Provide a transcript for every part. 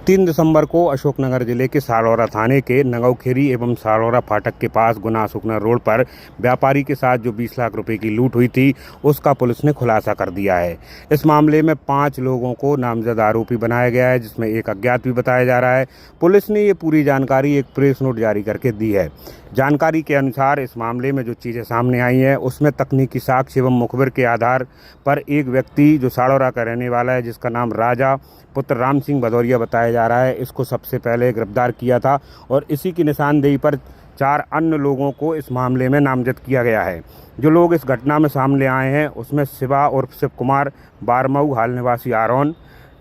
3 दिसंबर को अशोकनगर जिले के सालौरा थाने के नगौखेरी एवं सालौरा फाटक के पास गुना सुखना रोड पर व्यापारी के साथ जो 20 लाख रुपए की लूट हुई थी उसका पुलिस ने खुलासा कर दिया है। इस मामले में 5 लोगों को नामजद आरोपी बनाया गया है, जिसमें एक अज्ञात भी बताया जा रहा है। पुलिस ने ये पूरी जानकारी एक प्रेस नोट जारी करके दी है। जानकारी के अनुसार इस मामले में जो चीज़ें सामने आई हैं उसमें तकनीकी साक्ष्य एवं मुखबिर के आधार पर एक व्यक्ति जो सालौरा का रहने वाला है, जिसका नाम राजा पुत्र राम सिंह भदौरिया बताया जा रहा है, इसको सबसे पहले गिरफ्तार किया था और इसी की निशानदेही पर 4 अन्य लोगों को इस मामले में नामजद किया गया है। जो लोग इस घटना में सामने आए हैं उसमें शिवा उर्फ शिव कुमार बारमऊ हाल निवासी आरोन,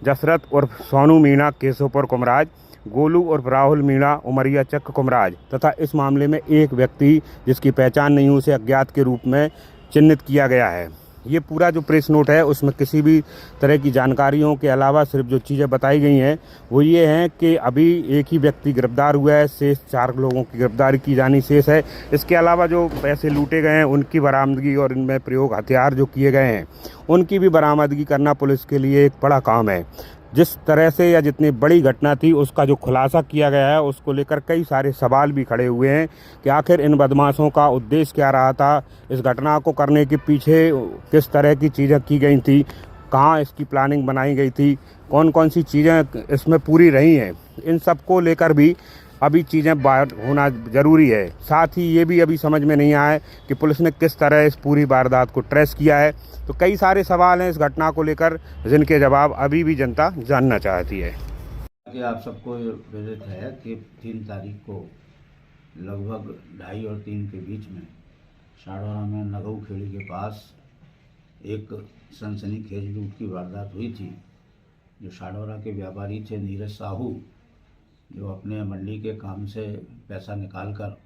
जसरत उर्फ सोनू मीणा केशवपुर कुमराज, गोलू उर्फ राहुल मीणा उमरिया चक्क कुमराज तथा इस मामले में एक व्यक्ति जिसकी पहचान नहीं हुई, उसे अज्ञात के रूप में चिन्हित किया गया है। ये पूरा जो प्रेस नोट है उसमें किसी भी तरह की जानकारियों के अलावा सिर्फ जो चीज़ें बताई गई हैं वो ये हैं कि अभी एक ही व्यक्ति गिरफ्तार हुआ है, शेष 4 लोगों की गिरफ्तारी की जानी शेष है। इसके अलावा जो पैसे लूटे गए हैं उनकी बरामदगी और इनमें प्रयोग हथियार जो किए गए हैं उनकी भी बरामदगी करना पुलिस के लिए एक बड़ा काम है। जिस तरह से या जितनी बड़ी घटना थी उसका जो खुलासा किया गया है उसको लेकर कई सारे सवाल भी खड़े हुए हैं कि आखिर इन बदमाशों का उद्देश्य क्या रहा था, इस घटना को करने के पीछे किस तरह की चीज़ें की गई थी, कहाँ इसकी प्लानिंग बनाई गई थी, कौन कौन सी चीज़ें इसमें पूरी रही हैं। इन सब को लेकर भी अभी चीज़ें बाहर होना ज़रूरी है। साथ ही ये भी अभी समझ में नहीं आया कि पुलिस ने किस तरह इस पूरी वारदात को ट्रेस किया है। तो कई सारे सवाल हैं इस घटना को लेकर जिनके जवाब अभी भी जनता जानना चाहती है। कि आप सबको विदित है कि 3 तारीख को लगभग 2:30 और 3 के बीच में सालौरा में नगौखेड़ी के पास एक सनसनीखेज लूट की वारदात हुई थी। जो सालौरा के व्यापारी थे नीरज साहू, जो अपने मंडी के काम से पैसा निकालकर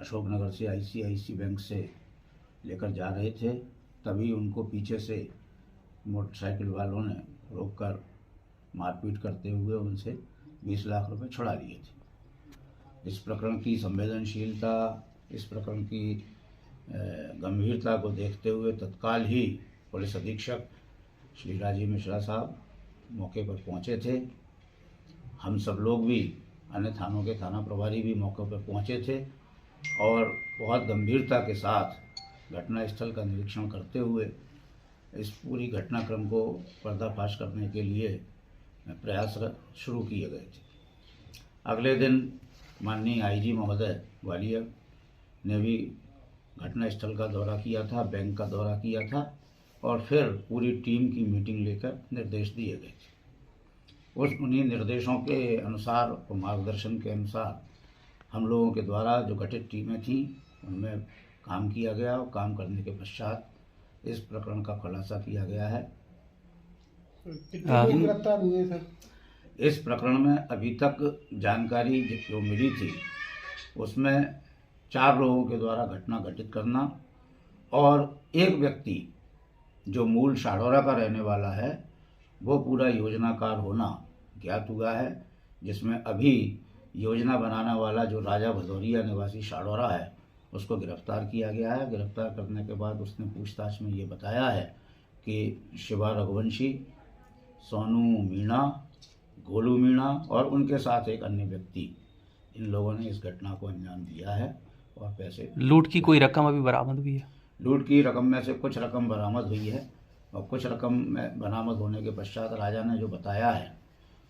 अशोकनगर से ICICI बैंक से लेकर जा रहे थे, तभी उनको पीछे से मोटरसाइकिल वालों ने रोककर मारपीट करते हुए उनसे 20 लाख रुपए छुड़ा लिए थे। इस प्रकरण की संवेदनशीलता, इस प्रकरण की गंभीरता को देखते हुए तत्काल ही पुलिस अधीक्षक श्री राजीव मिश्रा साहब मौके पर पहुंचे थे। हम सब लोग भी, अन्य थानों के थाना प्रभारी भी मौके पर पहुंचे थे और बहुत गंभीरता के साथ घटनास्थल का निरीक्षण करते हुए इस पूरी घटनाक्रम को पर्दाफाश करने के लिए प्रयास शुरू किए गए थे। अगले दिन माननीय IG महोदय ग्वालियर ने भी घटनास्थल का दौरा किया था, बैंक का दौरा किया था और फिर पूरी टीम की मीटिंग लेकर निर्देश दिए गए थे। उन्हीं निर्देशों के अनुसार और मार्गदर्शन के अनुसार हम लोगों के द्वारा जो गठित टीमें थीं उनमें काम किया गया और काम करने के पश्चात इस प्रकरण का खुलासा किया गया है। कितने लोग गिरफ्तार हुए सर? इस प्रकरण में अभी तक जानकारी जो मिली थी उसमें 4 लोगों के द्वारा घटना घटित करना और एक व्यक्ति जो मूल सालौरा का रहने वाला है वो पूरा योजनाकार होना ज्ञात हुआ है, जिसमें अभी योजना बनाने वाला जो राजा भदौरिया निवासी सालौरा है उसको गिरफ्तार किया गया है। गिरफ्तार करने के बाद उसने पूछताछ में ये बताया है कि शिवा रघुवंशी, सोनू मीणा, गोलू मीणा और उनके साथ एक अन्य व्यक्ति, इन लोगों ने इस घटना को अंजाम दिया है और पैसे। लूट की कोई रकम अभी बरामद हुई है? लूट की रकम में से कुछ रकम बरामद हुई है और कुछ रकम में बरामद होने के पश्चात राजा ने जो बताया है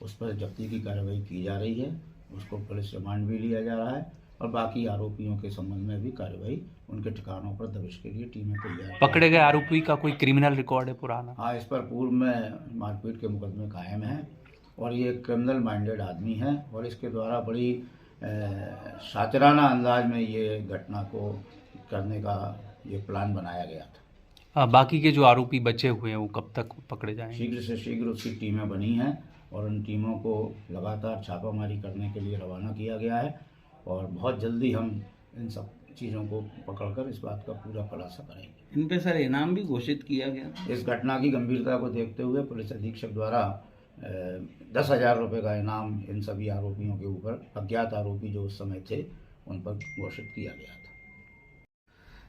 उस पर जब्ती की कार्रवाई की जा रही है। उसको पुलिस रिमांड भी लिया जा रहा है और बाकी आरोपियों के संबंध में भी कार्रवाई उनके ठिकानों पर दबिश के लिए टीमें तैयार। पकड़े गए आरोपी का कोई क्रिमिनल रिकॉर्ड है पुराना? हाँ, इस पर पूर्व में मारपीट के मुकदमे कायम हैं और ये क्रिमिनल माइंडेड आदमी है और इसके द्वारा बड़ी शातिराना अंदाज में ये घटना को करने का ये प्लान बनाया गया था। बाकी के जो आरोपी बचे हुए हैं वो कब तक पकड़े जाएंगे? शीघ्र से शीघ्र उसकी टीमें बनी हैं और उन टीमों को लगातार छापामारी करने के लिए रवाना किया गया है और बहुत जल्दी हम इन सब चीज़ों को पकड़कर इस बात का पूरा खुलासा करेंगे। इन पे सर इनाम भी घोषित किया गया। इस घटना की गंभीरता को देखते हुए पुलिस अधीक्षक द्वारा 10,000 रुपये का इनाम इन सभी आरोपियों के ऊपर, अज्ञात आरोपी जो उस समय थे, उन पर घोषित किया गया था।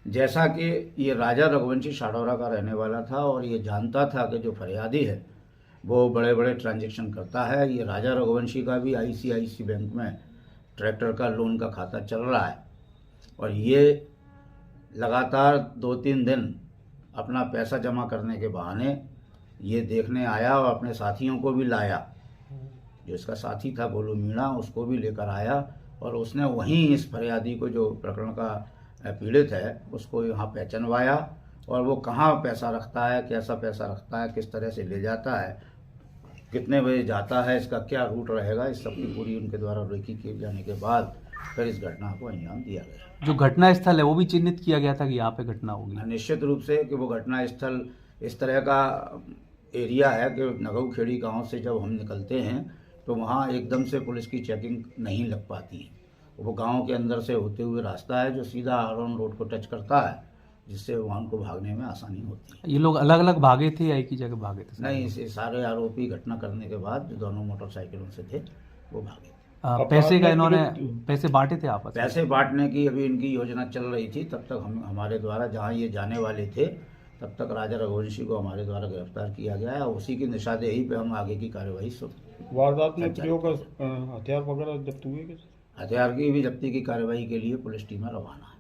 जैसा कि ये राजा रघुवंशी सालौरा का रहने वाला था और ये जानता था कि जो फरियादी है वो बड़े बड़े ट्रांजैक्शन करता है। ये राजा रघुवंशी का भी आईसीआईसी बैंक में ट्रैक्टर का लोन का खाता चल रहा है और ये लगातार 2-3 दिन अपना पैसा जमा करने के बहाने ये देखने आया और अपने साथियों को भी लाया। जो इसका साथी था गोलू मीणा, उसको भी लेकर आया और उसने वहीं इस फरियादी को, जो प्रकरण का पीड़ित है, उसको यहाँ पहचानवाया और वो कहाँ पैसा रखता है, कैसा पैसा रखता है, किस तरह से ले जाता है, कितने बजे जाता है, इसका क्या रूट रहेगा, इस सब की पूरी उनके द्वारा रेकी किए जाने के बाद फिर इस घटना को अंजाम दिया गया। जो घटना स्थल है वो भी चिन्हित किया गया था कि यहाँ पे घटना होगी। निश्चित रूप से कि वो घटना स्थल इस तरह का एरिया है कि नगऊ खेड़ी गांव से जब हम निकलते हैं तो वहाँ एकदम से पुलिस की चेकिंग नहीं लग पाती है। वो गांव के अंदर से होते हुए रास्ता है जो सीधा आरोन रोड को टच करता है, जिससे वाहन को भागने में आसानी होती है। ये लोग अलग अलग भागे थे या एक ही जगह भागे थे? नहीं, इसे सारे आरोपी घटना करने के बाद जो दोनों मोटरसाइकिलों से थे वो भागे। पैसे का इन्होंने पैसे बांटे थे आपस में? पैसे बांटने की अभी इनकी योजना चल रही थी। तब तक हमारे द्वारा जहाँ ये जाने वाले थे तब तक राजा रघुवंशी को हमारे द्वारा गिरफ्तार किया गया है और उसी की निशानदेही पे हम आगे की कार्यवाही वारदात में प्रयोग हथियार वगैरह जब्त हुए? हथियार की भी जब्ती की कार्यवाही के लिए पुलिस टीमें रवाना है।